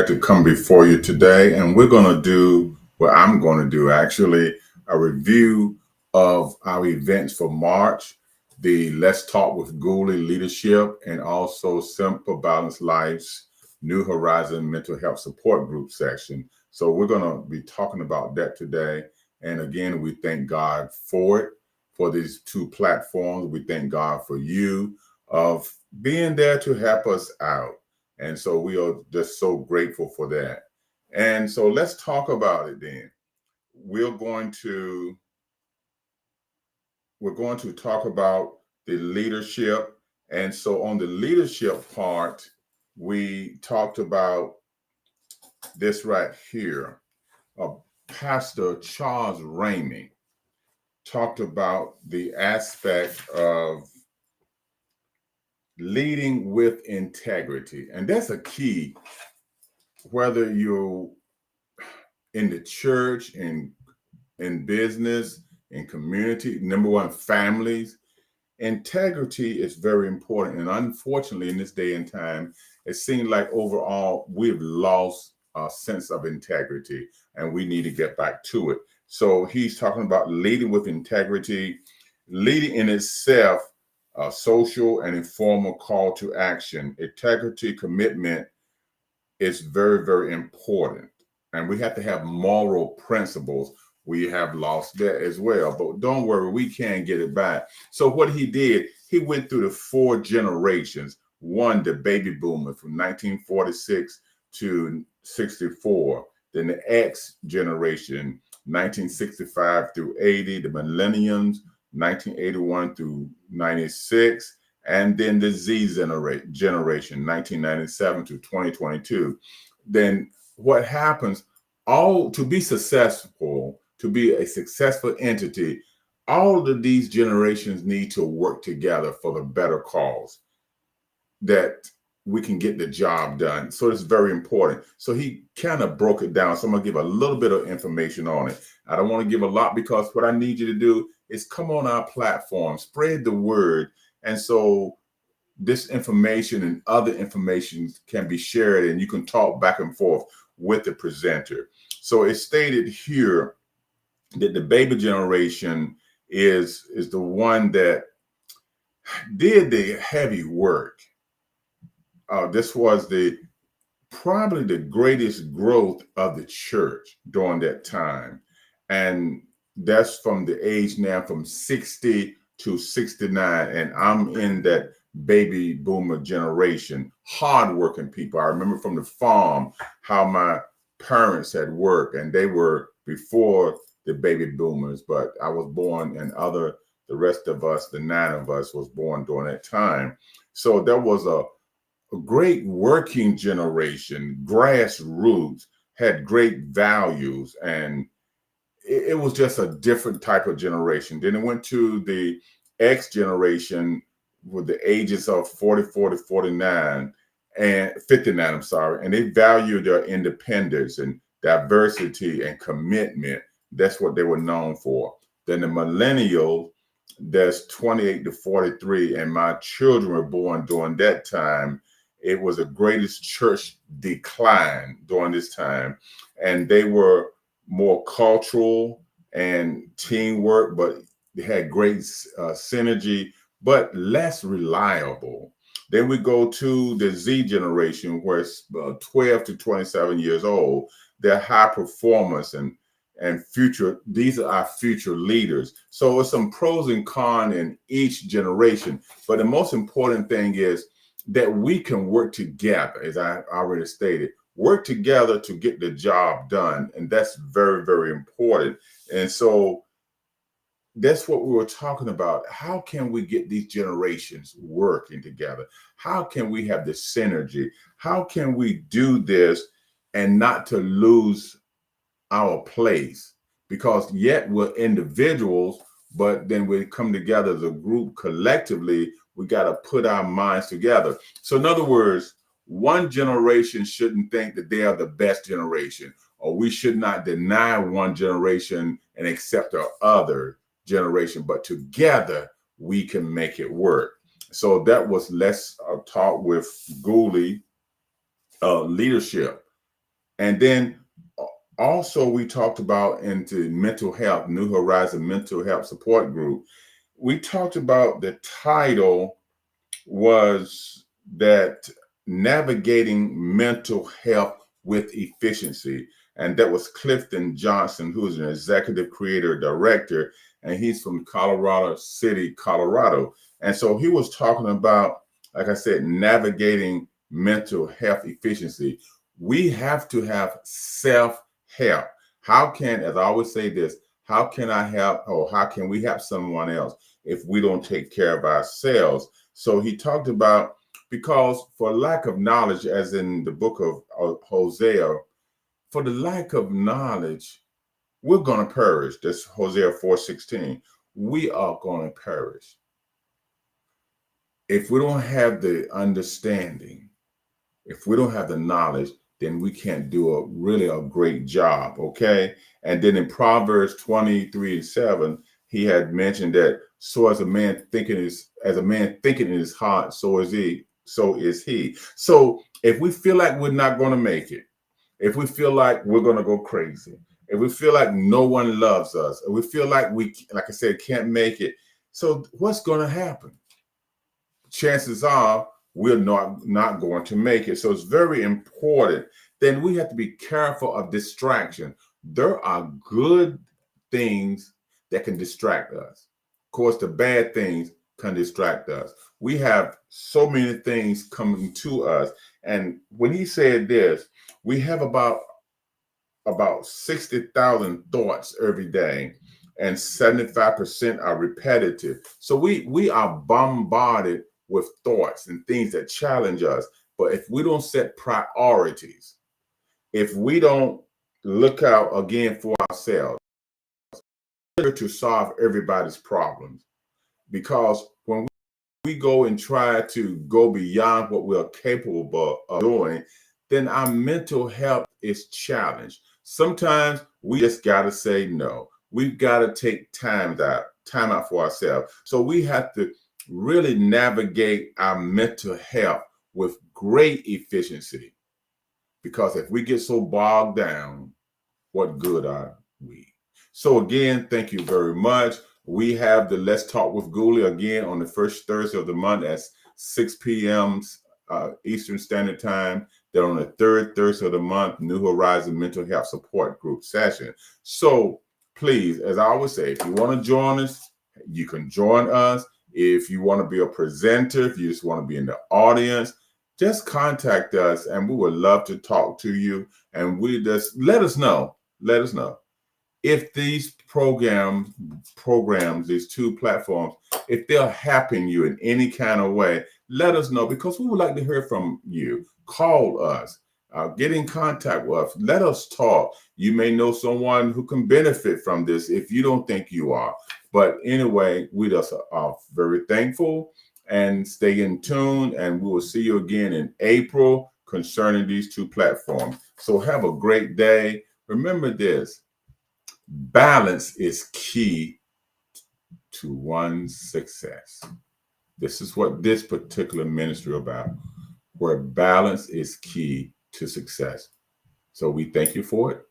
to come before you today, and we're going to do what I'm going to do actually a review of our events for March, the Let's Talk with Gullie leadership, and also Simple Balanced Life's New Horizon Mental Health Support Group section. So we're going to be talking about that today. And again, we thank God for it, for these two platforms. We thank God for you of being there to help us out. And so we are just so grateful for that. And so let's talk about it then. We're going to talk about the leadership. And so on the leadership part, we talked about this right here. Pastor Charles Ramey talked about the aspect of leading with integrity. And that's a key, whether you're in the church, in business, in community, number one, families. Integrity is very important. And unfortunately, in this day and time, it seems like overall we've lost a sense of integrity and we need to get back to it. So he's talking about leading with integrity, leading in itself, a social and informal call to action. Integrity, commitment is very, very important. And we have to have moral principles. We have lost that as well, but don't worry, we can get it back. So what he did, he went through the four generations. One, the baby boomer from 1946 to 64. Then the X generation, 1965 through 80. The millenniums, 1981 through 96. And then the Z generation, 1997 to 2022. Then what happens, all to be successful, to be a successful entity, all of these generations need to work together for the better cause, that we can get the job done. So it's very important. So he kind of broke it down. So I'm going to give a little bit of information on it. I don't want to give a lot because what I need you to do is come on our platform, spread the word. And so this information and other information can be shared and you can talk back and forth with the presenter. So it's stated here that the baby generation is the one that did the heavy work. This was probably the greatest growth of the church during that time. And that's from the age now from 60 to 69. And I'm in that baby boomer generation, hardworking people. I remember from the farm how my parents had worked, and they were before the baby boomers, but I was born and the rest of us, the 9 of us, was born during that time. So there was a great working generation, grassroots, had great values, and it was just a different type of generation. Then it went to the X generation with the ages of 44 to 49 and 59, I'm sorry, and they valued their independence and diversity and commitment. That's what they were known for. Then the millennial, that's 28 to 43, and my children were born during that time. It was the greatest church decline during this time, and they were more cultural and teamwork, but they had great synergy, but less reliable. Then we go to the Z generation, where it's 12 to 27 years old. They're high performance and future. These are our future leaders. So it's some pros and cons in each generation. But the most important thing is that we can work together, as I already stated, work together to get the job done. And that's very, very important. And so that's what we were talking about. How can we get these generations working together? How can we have the synergy? How can we do this and not to lose our place? Because yet we're individuals, but then we come together as a group collectively. We got to put our minds together. So in other words, one generation shouldn't think that they are the best generation, or we should not deny one generation and accept the other generation, but together we can make it work. So that was Let's Talk with Gullie leadership. And then also we talked about into mental health, New Horizon Mental Health Support Group. We talked about the title was that navigating mental health with efficiency. And that was Clifton Johnson, who is an executive creator director, and he's from Colorado City, Colorado. And so he was talking about, like I said, navigating mental health efficiency. We have to have self-help. How can, as I always say this, how can I help, or how can we help someone else if we don't take care of ourselves? So he talked about, because for lack of knowledge, as in the book of Hosea, for the lack of knowledge, we're going to perish. That's Hosea 4:16. We are going to perish. If we don't have the understanding, if we don't have the knowledge, then we can't do a great job, okay? And then in Proverbs 23:7, he had mentioned that as a man thinking in his heart, so is he. So if we feel like we're not going to make it, if we feel like we're going to go crazy, if we feel like no one loves us, if we feel like we, like I said, can't make it, so what's going to happen? Chances are we're not going to make it. So it's very important. Then we have to be careful of distraction. There are good things that can distract us. Of course, the bad things can distract us. We have so many things coming to us. And when he said this, we have about 60,000 thoughts every day, and 75% are repetitive. So we are bombarded with thoughts and things that challenge us. But if we don't set priorities, if we don't look out again for ourselves, to solve everybody's problems, because when we go and try to go beyond what we're capable of doing, then our mental health is challenged. Sometimes we just got to say no. We've got to take time out for ourselves. So we have to really navigate our mental health with great efficiency, because if we get so bogged down, what good are we? So again, thank you very much. We have the Let's Talk with Gullie again on the first Thursday of the month at 6 p.m. Eastern Standard Time. Then on the third Thursday of the month, New Horizon Mental Health Support Group session. So please, as I always say, if you want to join us, you can join us. If you want to be a presenter, if you just want to be in the audience, just contact us and we would love to talk to you. And we just let us know if these programs, these two platforms, if they're helping you in any kind of way. Let us know, because we would like to hear from you. Call us, get in contact with us. Let us talk. You may know someone who can benefit from this if you don't think you are. But anyway, we just are very thankful, and stay in tune, and we will see you again in April concerning these two platforms. So have a great day. Remember this: balance is key to one's success. This is what this particular ministry is about, where balance is key to success. So we thank you for it.